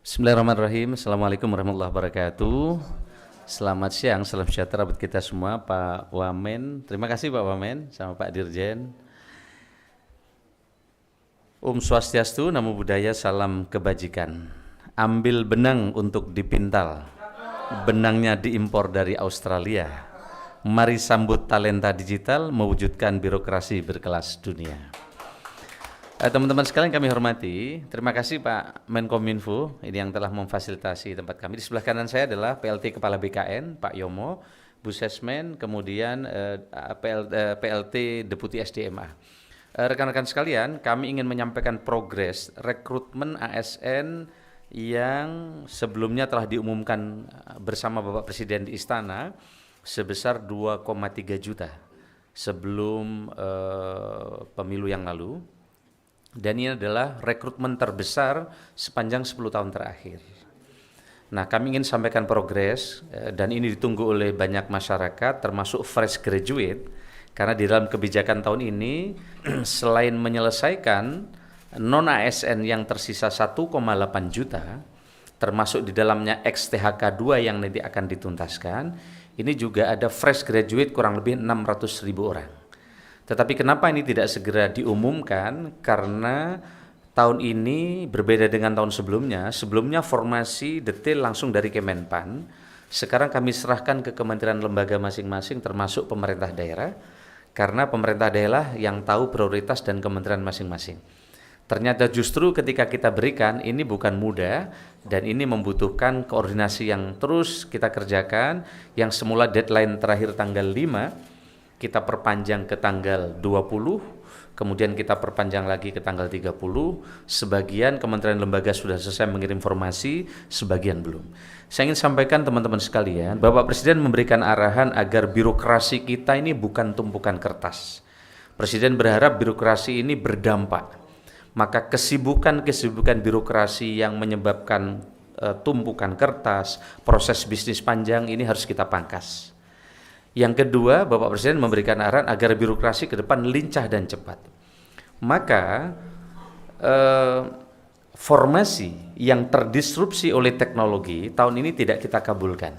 Bismillahirrahmanirrahim. Assalamualaikum warahmatullahi wabarakatuh. Selamat siang, salam sejahtera buat kita semua. Pak Wamen, terima kasih Pak Wamen sama Pak Dirjen. Swastiastu, Namo Buddhaya, salam kebajikan. Ambil benang untuk dipintal, benangnya diimpor dari Australia. Mari sambut talenta digital, mewujudkan birokrasi berkelas dunia. Teman-teman sekalian kami hormati, terima kasih Pak Menkominfo ini yang telah memfasilitasi tempat kami. Di sebelah kanan saya adalah PLT Kepala BKN, Pak Yomo, Bu Sesmen, kemudian PLT Deputi SDMA. Rekan-rekan sekalian, kami ingin menyampaikan progres rekrutmen ASN yang sebelumnya telah diumumkan bersama Bapak Presiden di Istana sebesar 2,3 juta sebelum pemilu yang lalu. Dan ini adalah rekrutmen terbesar sepanjang 10 tahun terakhir. Nah, kami ingin sampaikan progres dan ini ditunggu oleh banyak masyarakat termasuk fresh graduate karena di dalam kebijakan tahun ini selain menyelesaikan non-ASN yang tersisa 1,8 juta termasuk di dalamnya ex-THK 2 yang nanti akan dituntaskan, ini juga ada fresh graduate kurang lebih 600.000 orang. Tetapi kenapa ini tidak segera diumumkan? Karena tahun ini berbeda dengan tahun sebelumnya. Sebelumnya formasi detail langsung dari Kemenpan. Sekarang kami serahkan ke kementerian lembaga masing-masing termasuk pemerintah daerah. Karena pemerintah daerah yang tahu prioritas dan kementerian masing-masing. Ternyata justru ketika kita berikan ini bukan mudah dan ini membutuhkan koordinasi yang terus kita kerjakan. Yang semula deadline terakhir tanggal 5, kita perpanjang ke tanggal 20, kemudian kita perpanjang lagi ke tanggal 30, sebagian kementerian lembaga sudah selesai mengirim informasi, sebagian belum. Saya ingin sampaikan teman-teman sekalian, Bapak Presiden memberikan arahan agar birokrasi kita ini bukan tumpukan kertas. Presiden berharap birokrasi ini berdampak, maka kesibukan-kesibukan birokrasi yang menyebabkan tumpukan kertas, proses bisnis panjang ini harus kita pangkas. Yang kedua, Bapak Presiden memberikan arahan agar birokrasi ke depan lincah dan cepat. Maka formasi yang terdisrupsi oleh teknologi tahun ini tidak kita kabulkan.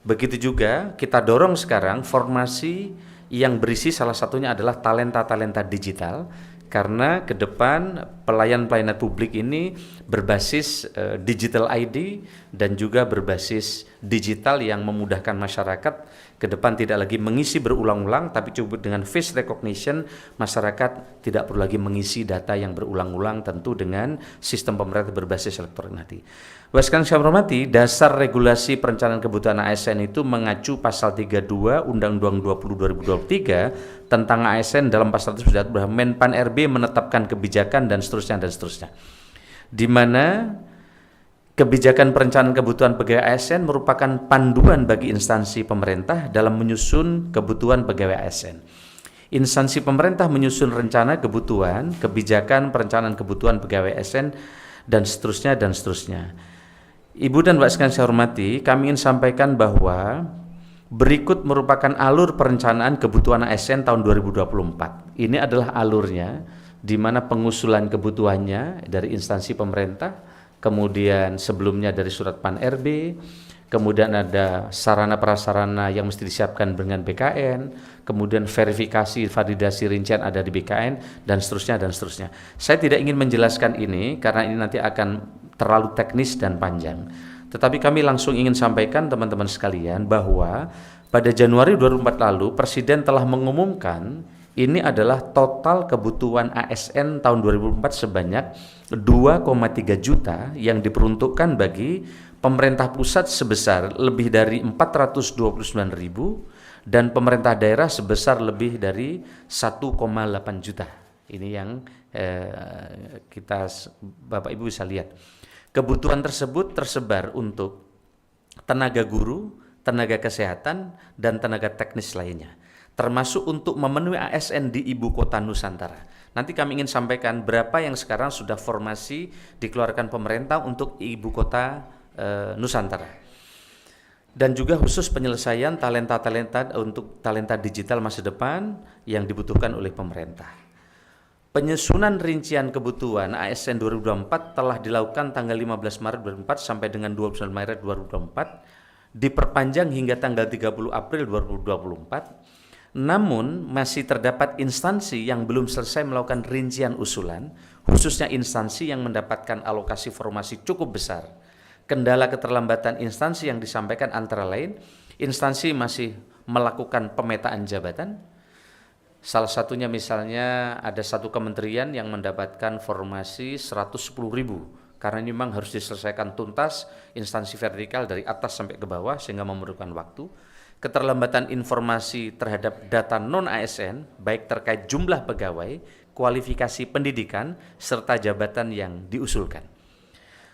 Begitu juga kita dorong sekarang formasi yang berisi salah satunya adalah talenta-talenta digital. Karena ke depan pelayanan publik ini berbasis digital ID dan juga berbasis digital yang memudahkan masyarakat ke depan tidak lagi mengisi berulang-ulang tapi cukup dengan face recognition, masyarakat tidak perlu lagi mengisi data yang berulang-ulang tentu dengan sistem pemerintah berbasis elektronik nanti. Bahkan saya hormati, dasar regulasi perencanaan kebutuhan ASN itu mengacu pasal 32 Undang-Undang 20 2023 tentang ASN. Dalam pasal tersebut bahwa Menpan RB menetapkan kebijakan dan seterusnya, di mana kebijakan perencanaan kebutuhan pegawai ASN merupakan panduan bagi instansi pemerintah dalam menyusun kebutuhan pegawai ASN. Instansi pemerintah menyusun rencana kebutuhan, kebijakan perencanaan kebutuhan pegawai ASN dan seterusnya. Ibu dan Bapak sekalian saya hormati, kami ingin sampaikan bahwa berikut merupakan alur perencanaan kebutuhan ASN tahun 2024. Ini adalah alurnya, di mana pengusulan kebutuhannya dari instansi pemerintah, kemudian sebelumnya dari surat Pan RB, kemudian ada sarana prasarana yang mesti disiapkan dengan BKN, kemudian verifikasi, validasi rincian ada di BKN, dan seterusnya. Saya tidak ingin menjelaskan ini karena ini nanti akan terlalu teknis dan panjang. Tetapi kami langsung ingin sampaikan teman-teman sekalian bahwa pada Januari 2004 lalu Presiden telah mengumumkan ini adalah total kebutuhan ASN tahun 2004 sebanyak 2,3 juta yang diperuntukkan bagi pemerintah pusat sebesar lebih dari 429.000 dan pemerintah daerah sebesar lebih dari 1,8 juta. Ini yang kita Bapak Ibu bisa lihat. Kebutuhan tersebut tersebar untuk tenaga guru, tenaga kesehatan, dan tenaga teknis lainnya, termasuk untuk memenuhi ASN di Ibu Kota Nusantara. Nanti kami ingin sampaikan berapa yang sekarang sudah formasi dikeluarkan pemerintah untuk Ibu Kota Nusantara. Dan juga khusus penyelesaian talenta-talenta untuk talenta digital masa depan yang dibutuhkan oleh pemerintah. Penyusunan rincian kebutuhan ASN 2024 telah dilakukan tanggal 15 Maret 2024 sampai dengan 29 Maret 2024, diperpanjang hingga tanggal 30 April 2024. Namun masih terdapat instansi yang belum selesai melakukan rincian usulan, khususnya instansi yang mendapatkan alokasi formasi cukup besar. Kendala keterlambatan instansi yang disampaikan antara lain, instansi masih melakukan pemetaan jabatan. Salah satunya misalnya ada satu kementerian yang mendapatkan formasi 110.000, karena ini memang harus diselesaikan tuntas instansi vertikal dari atas sampai ke bawah sehingga memerlukan waktu. Keterlambatan informasi terhadap data non-ASN baik terkait jumlah pegawai, kualifikasi pendidikan, serta jabatan yang diusulkan.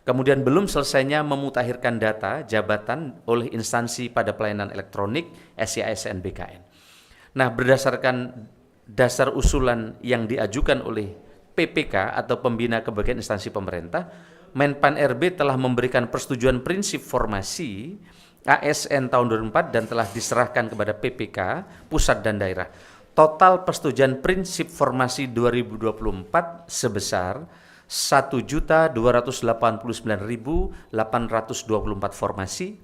Kemudian belum selesainya memutakhirkan data jabatan oleh instansi pada pelayanan elektronik SIASN BKN. Nah, berdasarkan dasar usulan yang diajukan oleh PPK atau Pembina Kebagian Instansi Pemerintah, Menpan RB telah memberikan persetujuan prinsip formasi ASN tahun 2004 dan telah diserahkan kepada PPK pusat dan daerah. Total persetujuan prinsip formasi 2024 sebesar 1.289.824 formasi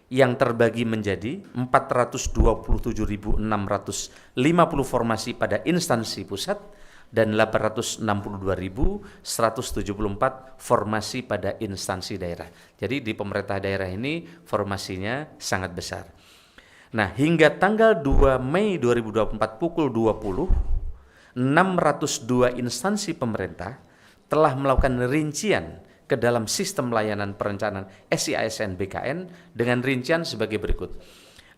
yang terbagi menjadi 427.650 formasi pada instansi pusat dan 862.174 formasi pada instansi daerah. Jadi di pemerintah daerah ini formasinya sangat besar. Nah, hingga tanggal 2 Mei 2024 pukul 20, 602 instansi pemerintah telah melakukan rincian ke dalam sistem layanan perencanaan SIASN BKN dengan rincian sebagai berikut.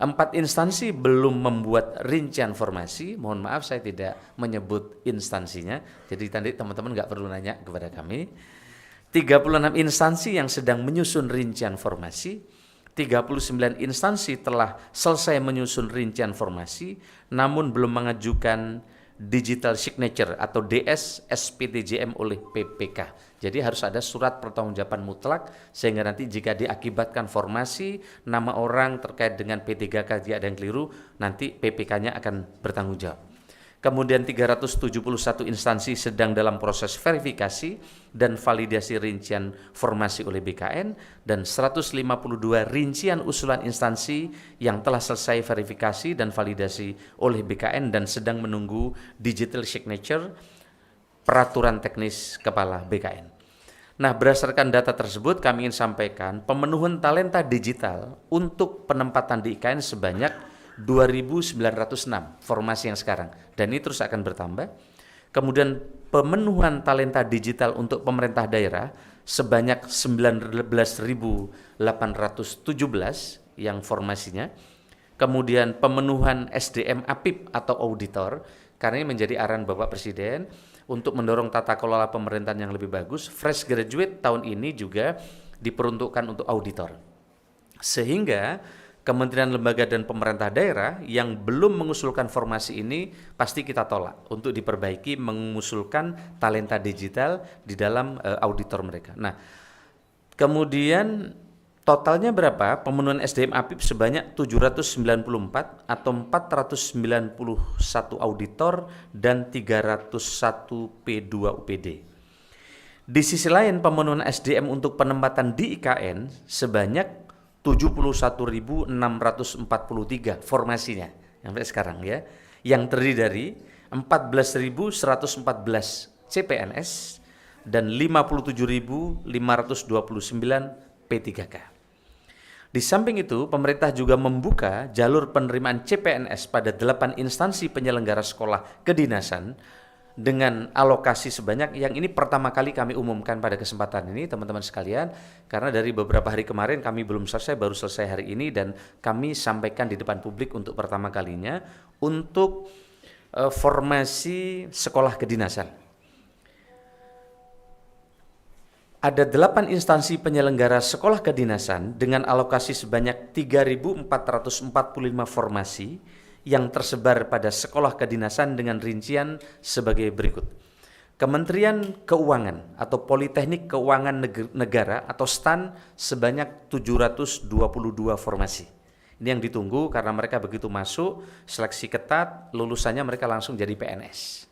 4 instansi belum membuat rincian formasi, mohon maaf saya tidak menyebut instansinya, jadi nanti teman-teman nggak perlu nanya kepada kami. 36 instansi yang sedang menyusun rincian formasi, 39 instansi telah selesai menyusun rincian formasi, namun belum mengajukan digital signature atau DS SPTJM oleh PPK. Jadi harus ada surat pertanggungjawaban mutlak sehingga nanti jika diakibatkan formasi nama orang terkait dengan P3K jika ada yang keliru, nanti PPK-nya akan bertanggung jawab. Kemudian 371 instansi sedang dalam proses verifikasi dan validasi rincian formasi oleh BKN dan 152 rincian usulan instansi yang telah selesai verifikasi dan validasi oleh BKN dan sedang menunggu digital signature peraturan teknis kepala BKN. Nah, berdasarkan data tersebut kami ingin sampaikan pemenuhan talenta digital untuk penempatan di IKN sebanyak 2.906 formasi yang sekarang dan ini terus akan bertambah. Kemudian pemenuhan talenta digital untuk pemerintah daerah sebanyak 19.817 yang formasinya. Kemudian pemenuhan SDM APIP atau auditor, karena ini menjadi arahan Bapak Presiden untuk mendorong tata kelola pemerintahan yang lebih bagus. Fresh graduate tahun ini juga diperuntukkan untuk auditor. Sehingga kementerian, lembaga, dan pemerintah daerah yang belum mengusulkan formasi ini pasti kita tolak untuk diperbaiki mengusulkan talenta digital di dalam auditor mereka. Nah, kemudian totalnya berapa? Pemenuhan SDM APIP sebanyak 794 atau 491 auditor dan 301 P2 UPD. Di sisi lain pemenuhan SDM untuk penempatan di IKN sebanyak 71.643 formasinya sampai sekarang ya, yang terdiri dari 14.114 CPNS dan 57.529 P3K. Di samping itu, pemerintah juga membuka jalur penerimaan CPNS pada 8 instansi penyelenggara sekolah kedinasan dengan alokasi sebanyak, yang ini pertama kali kami umumkan pada kesempatan ini teman-teman sekalian, karena dari beberapa hari kemarin kami belum selesai, baru selesai hari ini dan kami sampaikan di depan publik untuk pertama kalinya untuk formasi sekolah kedinasan. Ada 8 instansi penyelenggara sekolah kedinasan dengan alokasi sebanyak 3.445 formasi yang tersebar pada sekolah kedinasan dengan rincian sebagai berikut. Kementerian Keuangan atau Politeknik Keuangan Negara atau STAN sebanyak 722 formasi. Ini yang ditunggu karena mereka begitu masuk, seleksi ketat, lulusannya mereka langsung jadi PNS.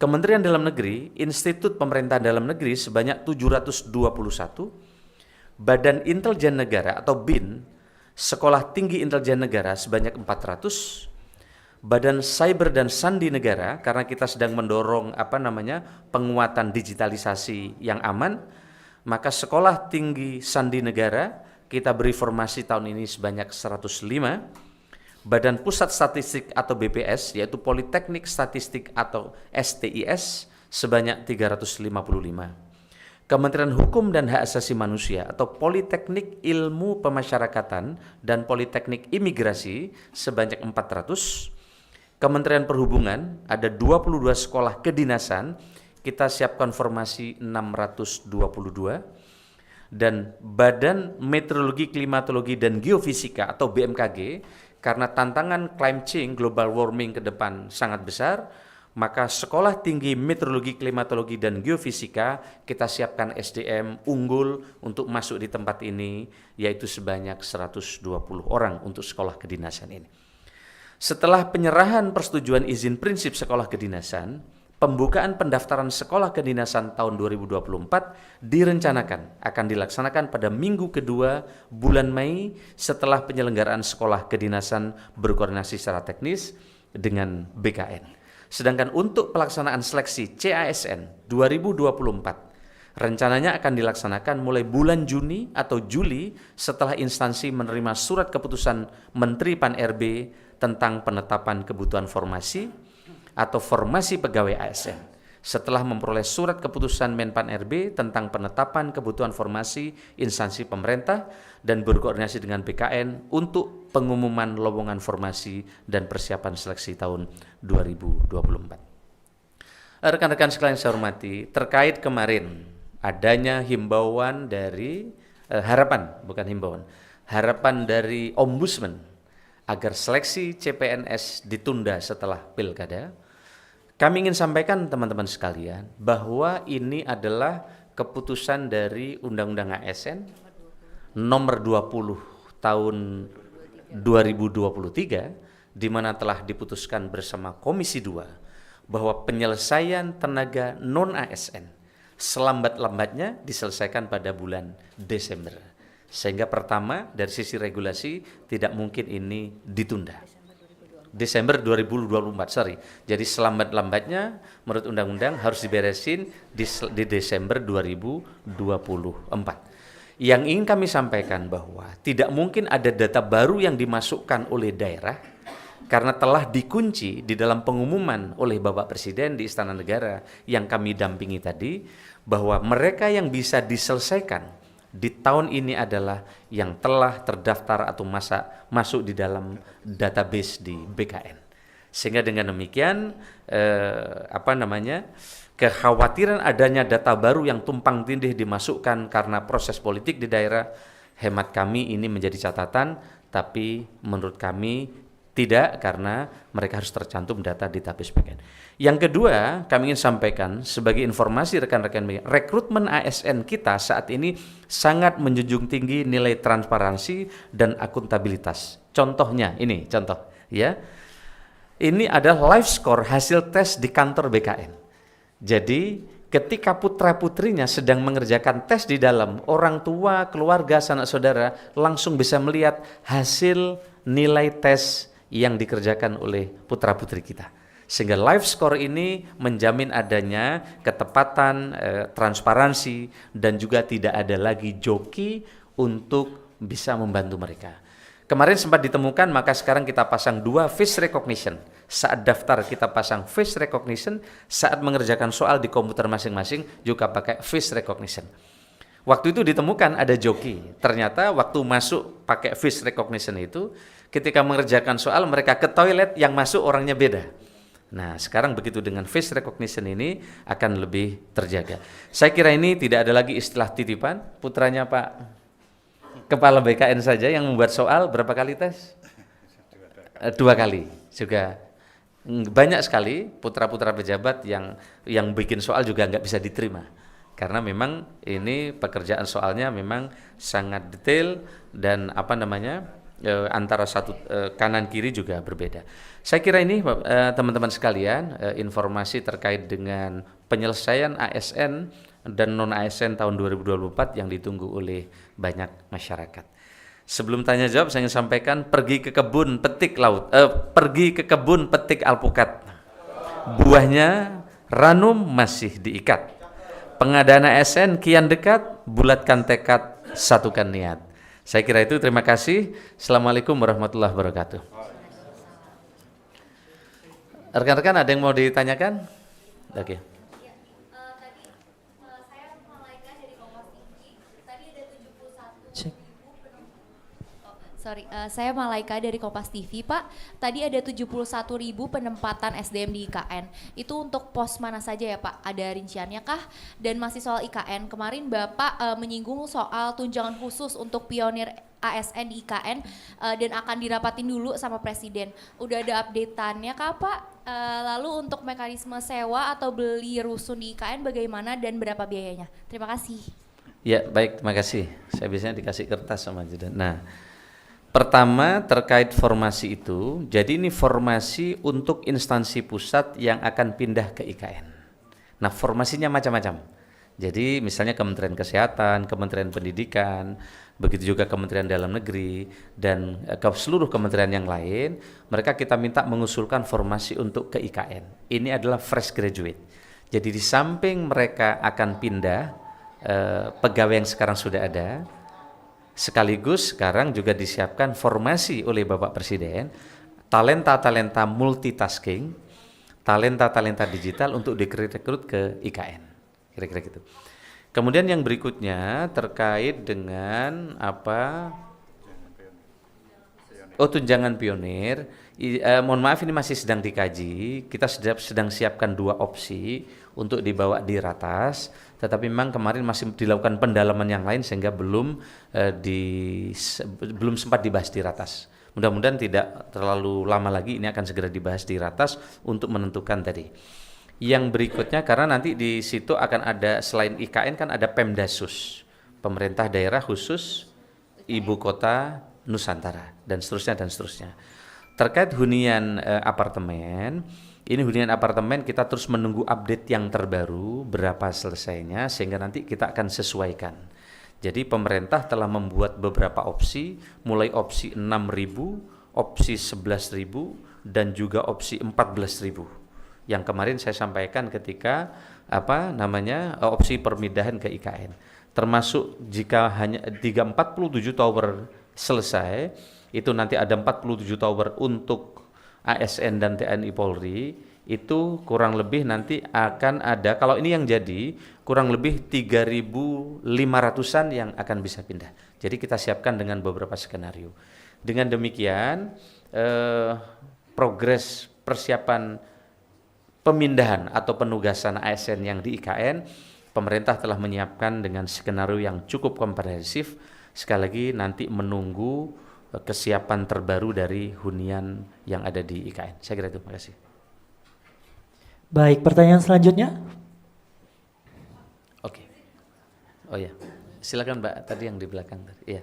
Kementerian Dalam Negeri, Institut Pemerintahan Dalam Negeri sebanyak 721, Badan Intelijen Negara atau BIN, Sekolah Tinggi Intelijen Negara sebanyak 400, Badan Cyber dan Sandi Negara karena kita sedang mendorong penguatan digitalisasi yang aman, maka Sekolah Tinggi Sandi Negara kita beri formasi tahun ini sebanyak 105. Badan Pusat Statistik atau BPS yaitu Politeknik Statistik atau STIS sebanyak 355. Kementerian Hukum dan Hak Asasi Manusia atau Politeknik Ilmu Pemasyarakatan dan Politeknik Imigrasi sebanyak 400. Kementerian Perhubungan ada 22 sekolah kedinasan, kita siapkan formasi 622. Dan Badan Meteorologi, Klimatologi dan Geofisika atau BMKG karena tantangan climate change, global warming ke depan sangat besar, maka Sekolah Tinggi Meteorologi, Klimatologi dan Geofisika kita siapkan SDM unggul untuk masuk di tempat ini, yaitu sebanyak 120 orang untuk sekolah kedinasan ini. Setelah penyerahan persetujuan izin prinsip sekolah kedinasan, pembukaan pendaftaran sekolah kedinasan tahun 2024 direncanakan akan dilaksanakan pada minggu kedua bulan Mei setelah penyelenggaraan sekolah kedinasan berkoordinasi secara teknis dengan BKN. Sedangkan untuk pelaksanaan seleksi CASN 2024 rencananya akan dilaksanakan mulai bulan Juni atau Juli setelah instansi menerima surat keputusan Menteri Pan-RB tentang penetapan kebutuhan formasi atau formasi pegawai ASN. Setelah memperoleh surat keputusan Menpan-RB tentang penetapan kebutuhan formasi instansi pemerintah dan berkoordinasi dengan BKN untuk pengumuman lowongan formasi dan persiapan seleksi tahun 2024. Rekan-rekan sekalian saya hormati, terkait kemarin adanya himbauan dari harapan dari Ombudsman agar seleksi CPNS ditunda setelah pilkada. Kami ingin sampaikan teman-teman sekalian bahwa ini adalah keputusan dari Undang-Undang ASN nomor 20 tahun 2023 di mana telah diputuskan bersama Komisi 2 bahwa penyelesaian tenaga non-ASN selambat-lambatnya diselesaikan pada bulan Desember. Sehingga pertama dari sisi regulasi tidak mungkin ini ditunda. Desember 2024, Jadi selambat-lambatnya menurut undang-undang harus diberesin di Desember 2024. Yang ingin kami sampaikan bahwa tidak mungkin ada data baru yang dimasukkan oleh daerah karena telah dikunci di dalam pengumuman oleh Bapak Presiden di Istana Negara yang kami dampingi tadi bahwa mereka yang bisa diselesaikan di tahun ini adalah yang telah terdaftar atau masuk di dalam database di BKN. Sehingga dengan demikian kekhawatiran adanya data baru yang tumpang tindih dimasukkan karena proses politik di daerah, hemat kami ini menjadi catatan, tapi menurut kami tidak, karena mereka harus tercantum data database BKN. Yang kedua, kami ingin sampaikan sebagai informasi rekan-rekan media, rekrutmen ASN kita saat ini sangat menjunjung tinggi nilai transparansi dan akuntabilitas. Contohnya ini, Ini adalah live score hasil tes di kantor BKN. Jadi ketika putra-putrinya sedang mengerjakan tes di dalam, orang tua, keluarga, sanak saudara langsung bisa melihat hasil nilai tes yang dikerjakan oleh putra-putri kita. Sehingga live score ini menjamin adanya ketepatan, transparansi, dan juga tidak ada lagi joki untuk bisa membantu mereka. Kemarin sempat ditemukan, maka sekarang kita pasang 2 face recognition. Saat daftar kita pasang face recognition, saat mengerjakan soal di komputer masing-masing juga pakai face recognition. Waktu itu ditemukan ada joki. Ternyata waktu masuk pakai face recognition itu, ketika mengerjakan soal mereka ke toilet, yang masuk orangnya beda. Nah, sekarang begitu dengan face recognition ini akan lebih terjaga. Saya kira ini tidak ada lagi istilah titipan. Putranya Pak Kepala BKN saja yang membuat soal berapa kali tes? 2 kali. Juga banyak sekali putra-putra pejabat yang bikin soal juga nggak bisa diterima. Karena memang ini pekerjaan soalnya memang sangat detail dan antara satu kanan kiri juga berbeda. Saya kira ini teman-teman sekalian informasi terkait dengan penyelesaian ASN dan non ASN tahun 2024 yang ditunggu oleh banyak masyarakat. Sebelum tanya jawab saya ingin sampaikan pergi ke kebun petik alpukat. Buahnya ranum masih diikat. Pengadaan ASN kian dekat, bulatkan tekad, satukan niat. Saya kira itu, terima kasih. Assalamualaikum warahmatullahi wabarakatuh. Rekan-rekan ada yang mau ditanyakan? Oke. Saya Malaika dari Kompas TV, Pak. Tadi ada 71.000 penempatan SDM di IKN. Itu untuk pos mana saja ya, Pak? Ada rinciannya kah? Dan masih soal IKN, kemarin Bapak menyinggung soal tunjangan khusus untuk pionir ASN di IKN dan akan dirapatin dulu sama Presiden. Udah ada update-annya kah, Pak? Lalu untuk mekanisme sewa atau beli rusun di IKN bagaimana dan berapa biayanya? Terima kasih. Ya, baik, terima kasih. Saya biasanya dikasih kertas sama Judan. Nah, pertama terkait formasi itu, jadi ini formasi untuk instansi pusat yang akan pindah ke IKN. Nah, formasinya macam-macam. Jadi misalnya Kementerian Kesehatan, Kementerian Pendidikan, begitu juga Kementerian Dalam Negeri, dan ke seluruh kementerian yang lain, mereka kita minta mengusulkan formasi untuk ke IKN. Ini adalah fresh graduate. Jadi di samping mereka akan pindah, pegawai yang sekarang sudah ada, sekaligus sekarang juga disiapkan formasi oleh Bapak Presiden talenta-talenta multitasking, talenta-talenta digital untuk direkrut ke IKN, kira-kira gitu. Kemudian yang berikutnya terkait dengan tunjangan pionir. Mohon maaf ini masih sedang dikaji, kita sedang siapkan 2 opsi untuk dibawa di ratas, tetapi memang kemarin masih dilakukan pendalaman yang lain sehingga belum sempat dibahas di ratas. Mudah-mudahan tidak terlalu lama lagi ini akan segera dibahas di ratas untuk menentukan tadi. Yang berikutnya, karena nanti di situ akan ada selain IKN kan ada Pemdasus, pemerintah daerah khusus ibu kota Nusantara, dan seterusnya. Terkait hunian apartemen, ini hunian apartemen kita terus menunggu update yang terbaru berapa selesainya sehingga nanti kita akan sesuaikan. Jadi pemerintah telah membuat beberapa opsi, mulai opsi 6.000, opsi 11.000 dan juga opsi 14.000. Yang kemarin saya sampaikan ketika opsi perpindahan ke IKN. Termasuk jika hanya 47 tower selesai, itu nanti ada 47 tower untuk ASN dan TNI Polri, itu kurang lebih nanti akan ada, kalau ini yang jadi, kurang lebih 3.500-an yang akan bisa pindah. Jadi kita siapkan dengan beberapa skenario. Dengan demikian, progres persiapan pemindahan atau penugasan ASN yang di IKN, pemerintah telah menyiapkan dengan skenario yang cukup komprehensif. Sekali lagi nanti menunggu kesiapan terbaru dari hunian yang ada di IKN. Saya kira itu, terima kasih. Baik, pertanyaan selanjutnya. Oke. Oh ya, silakan Mbak tadi yang di belakang tadi. Iya.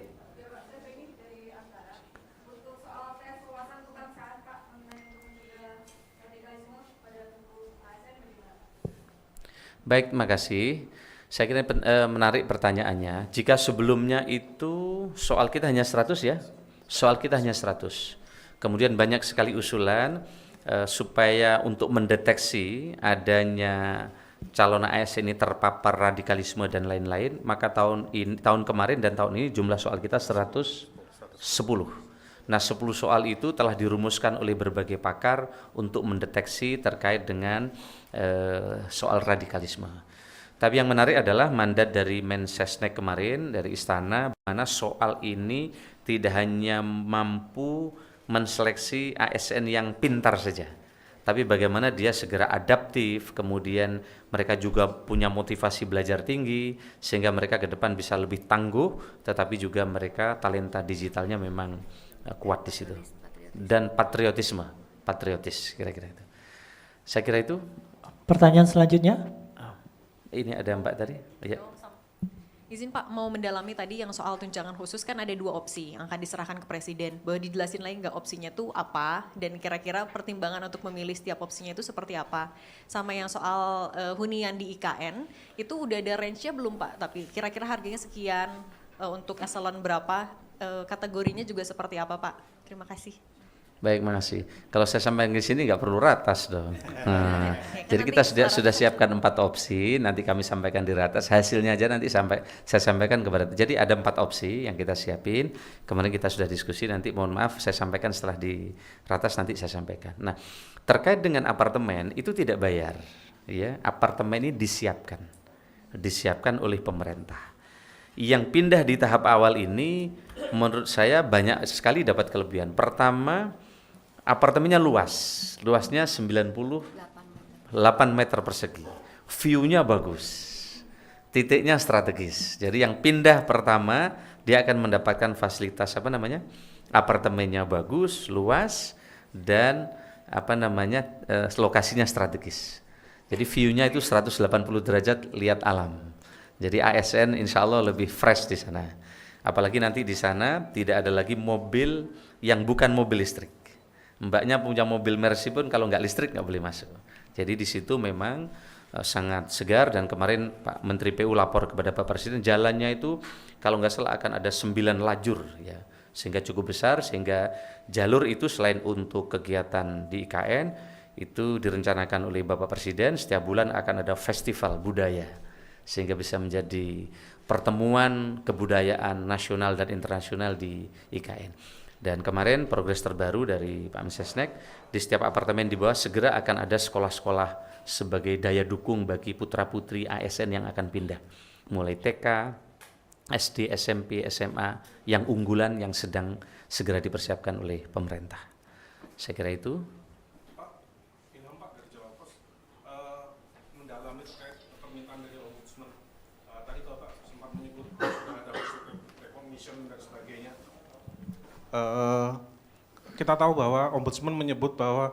Baik, terima kasih. Saya kira menarik pertanyaannya. Jika sebelumnya itu soal kita hanya 100 ya, soal kita hanya 100. Kemudian banyak sekali usulan supaya untuk mendeteksi adanya calon ASN ini terpapar radikalisme dan lain-lain, maka tahun kemarin dan tahun ini jumlah soal kita 110. Nah, 10 soal itu telah dirumuskan oleh berbagai pakar untuk mendeteksi terkait dengan soal radikalisme. Tapi yang menarik adalah mandat dari Mensesnek kemarin, dari Istana, mana soal ini tidak hanya mampu menseleksi ASN yang pintar saja, tapi bagaimana dia segera adaptif, kemudian mereka juga punya motivasi belajar tinggi, sehingga mereka ke depan bisa lebih tangguh, tetapi juga mereka talenta digitalnya memang kuat di situ. Dan patriotis, kira-kira itu. Saya kira itu. Pertanyaan selanjutnya. Ini ada Mbak tadi. Ya. Izin Pak, mau mendalami tadi yang soal tunjangan khusus kan ada 2 opsi yang akan diserahkan ke Presiden. Boleh dijelasin lagi nggak opsinya tuh apa dan kira-kira pertimbangan untuk memilih setiap opsinya itu seperti apa? Sama yang soal hunian di IKN, itu udah ada range-nya belum Pak? Tapi kira-kira harganya sekian, untuk eselon berapa, kategorinya juga seperti apa Pak? Terima kasih. Baik, makasih. Kalau saya sampaikan di sini nggak perlu ratas dong. Nah, Kan jadi nanti kita sudah secara- siapkan 4 opsi. Nanti kami sampaikan di ratas. Hasilnya aja nanti saya sampaikan kepada. Jadi ada 4 opsi yang kita siapin. Kemarin kita sudah diskusi. Nanti mohon maaf saya sampaikan setelah di ratas nanti saya sampaikan. Nah, terkait dengan apartemen itu tidak bayar. Ya, apartemen ini disiapkan oleh pemerintah. Yang pindah di tahap awal ini menurut saya banyak sekali dapat kelebihan. Pertama, apartemennya luasnya 98 meter persegi, view-nya bagus, titiknya strategis. Jadi yang pindah pertama dia akan mendapatkan fasilitas apartemennya bagus, luas dan lokasinya strategis. Jadi view-nya itu 180 derajat lihat alam. Jadi ASN insya Allah lebih fresh di sana. Apalagi nanti di sana tidak ada lagi mobil yang bukan mobil listrik. Mbaknya punya mobil Mercy pun kalau nggak listrik nggak boleh masuk. Jadi di situ memang sangat segar dan kemarin Pak Menteri PU lapor kepada Pak Presiden jalannya itu kalau nggak salah akan ada 9 lajur ya, sehingga cukup besar sehingga jalur itu selain untuk kegiatan di IKN itu direncanakan oleh Bapak Presiden setiap bulan akan ada festival budaya sehingga bisa menjadi pertemuan kebudayaan nasional dan internasional di IKN. Dan kemarin progres terbaru dari Pak Mensesnek, di setiap apartemen di bawah segera akan ada sekolah-sekolah sebagai daya dukung bagi putra-putri ASN yang akan pindah. Mulai TK, SD, SMP, SMA yang unggulan yang sedang segera dipersiapkan oleh pemerintah. Saya kira itu. Pak, Ilham Pak dari Jawa Pos, mendalami terkait permintaan dari Ombudsman. Tadi Bapak sempat menyebut ada recognition dan sebagainya. Kita tahu bahwa Ombudsman menyebut bahwa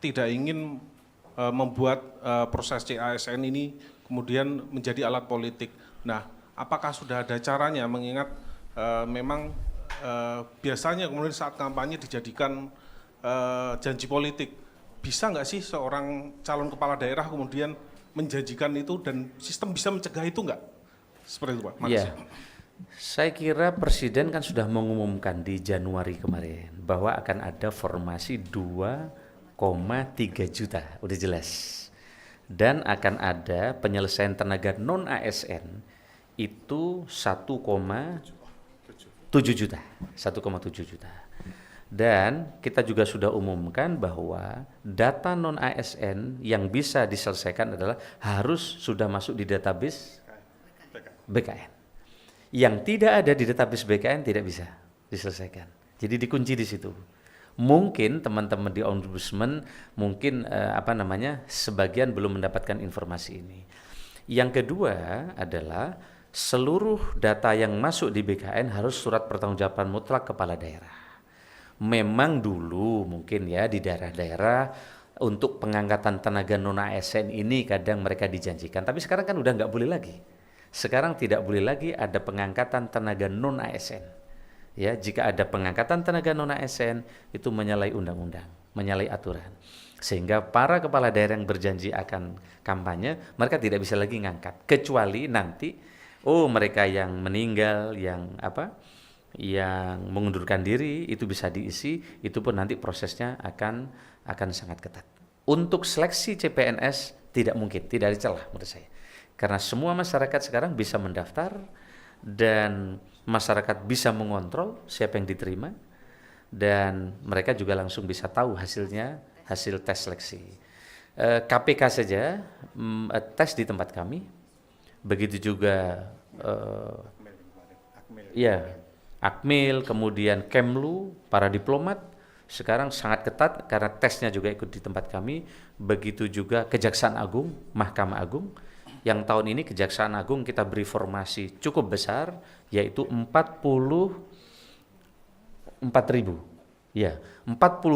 tidak ingin membuat proses CASN ini kemudian menjadi alat politik. Nah, apakah sudah ada caranya mengingat memang biasanya kemudian saat kampanye dijadikan janji politik. Bisa nggak sih seorang calon kepala daerah kemudian menjanjikan itu dan sistem bisa mencegah itu nggak? Seperti itu Pak, makasih. Ya, saya kira Presiden kan sudah mengumumkan di Januari kemarin bahwa akan ada formasi 2,3 juta, udah jelas. Dan akan ada penyelesaian tenaga non ASN itu 1,7 juta, 1,7 juta. Dan kita juga sudah umumkan bahwa data non ASN yang bisa diselesaikan adalah harus sudah masuk di database BKN. Yang tidak ada di database BKN tidak bisa diselesaikan. Jadi dikunci di situ. Mungkin teman-teman di Ombudsman mungkin sebagian belum mendapatkan informasi ini. Yang kedua adalah seluruh data yang masuk di BKN harus surat pertanggungjawaban mutlak kepala daerah. Memang dulu mungkin ya di daerah-daerah untuk pengangkatan tenaga non ASN ini kadang mereka dijanjikan, tapi sekarang kan udah nggak boleh lagi. Sekarang tidak boleh lagi ada pengangkatan tenaga non ASN. Ya, jika ada pengangkatan tenaga non ASN itu menyalahi undang-undang, menyalahi aturan. Sehingga para kepala daerah yang berjanji akan kampanye, mereka tidak bisa lagi ngangkat kecuali nanti mereka yang meninggal, yang mengundurkan diri itu bisa diisi, itu pun nanti prosesnya akan sangat ketat. Untuk seleksi CPNS tidak mungkin, tidak ada celah menurut saya. Karena semua masyarakat sekarang bisa mendaftar dan masyarakat bisa mengontrol siapa yang diterima dan mereka juga langsung bisa tahu hasilnya, hasil tes seleksi. KPK saja tes di tempat kami, begitu juga Akmil, kemudian Kemlu, para diplomat sekarang sangat ketat karena tesnya juga ikut di tempat kami, begitu juga Kejaksaan Agung, Mahkamah Agung. Yang tahun ini Kejaksaan Agung kita beri formasi cukup besar, yaitu 40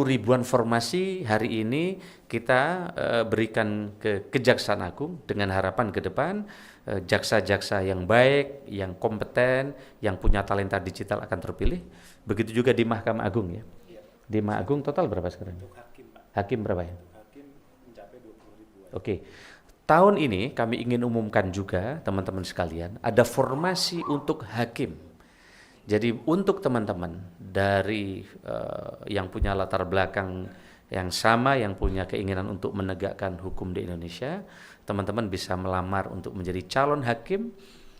ribuan formasi hari ini kita berikan ke Kejaksaan Agung dengan harapan ke depan jaksa-jaksa yang baik, yang kompeten, yang punya talenta digital akan terpilih. Begitu juga di Mahkamah Agung ya. Di Mahkamah Agung total berapa sekarang? Hakim berapa ya? Hakim mencapai 20.000. Oke. Tahun ini kami ingin umumkan juga teman-teman sekalian, ada formasi untuk hakim. Jadi untuk teman-teman dari yang punya latar belakang yang sama, yang punya keinginan untuk menegakkan hukum di Indonesia, teman-teman bisa melamar untuk menjadi calon hakim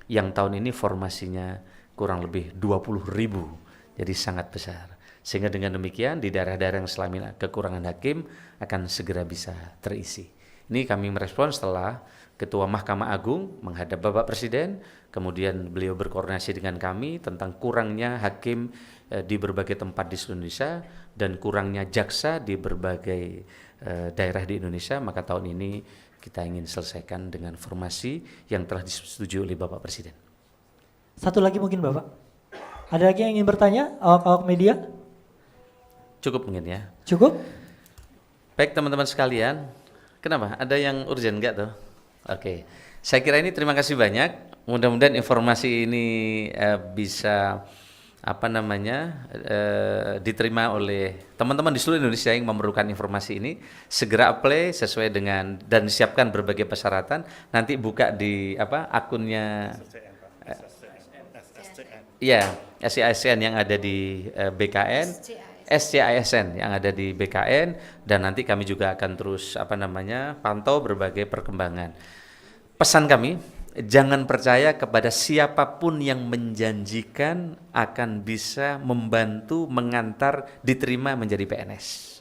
yang tahun ini formasinya kurang lebih 20.000, jadi sangat besar. Sehingga dengan demikian di daerah-daerah yang selama ini kekurangan hakim akan segera bisa terisi. Ini kami merespon setelah Ketua Mahkamah Agung menghadap Bapak Presiden, kemudian beliau berkoordinasi dengan kami tentang kurangnya hakim di berbagai tempat di seluruh Indonesia dan kurangnya jaksa di berbagai daerah di Indonesia, maka tahun ini kita ingin selesaikan dengan formasi yang telah disetujui oleh Bapak Presiden. Satu lagi mungkin Bapak. Ada lagi yang ingin bertanya? Awak-awak media? Cukup mungkin ya. Cukup? Baik teman-teman sekalian, kenapa? Ada yang urgent enggak tuh? Oke, saya kira ini terima kasih banyak. Mudah-mudahan informasi ini bisa diterima oleh teman-teman di seluruh Indonesia yang memerlukan informasi ini. Segera apply sesuai dengan dan siapkan berbagai persyaratan. Nanti buka di akunnya SCISN yang ada di BKN, SCISN yang ada di BKN, dan nanti kami juga akan terus pantau berbagai perkembangan. Pesan kami, jangan percaya kepada siapapun yang menjanjikan akan bisa membantu mengantar diterima menjadi PNS.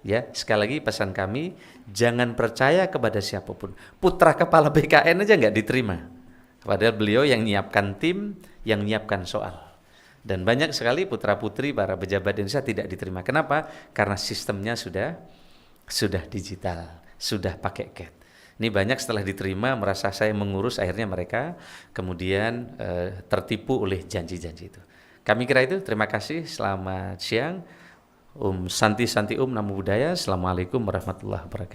Ya, sekali lagi pesan kami, jangan percaya kepada siapapun. Putra kepala BKN aja nggak diterima. Padahal beliau yang nyiapkan tim, yang nyiapkan soal. Dan banyak sekali putra-putri para pejabat Indonesia tidak diterima. Kenapa? Karena sistemnya sudah digital, sudah pakai CAT. Ini banyak setelah diterima merasa saya mengurus, akhirnya mereka kemudian tertipu oleh janji-janji itu. Kami kira itu, terima kasih, selamat siang. Santi Namo Buddhaya, Assalamualaikum warahmatullahi wabarakatuh.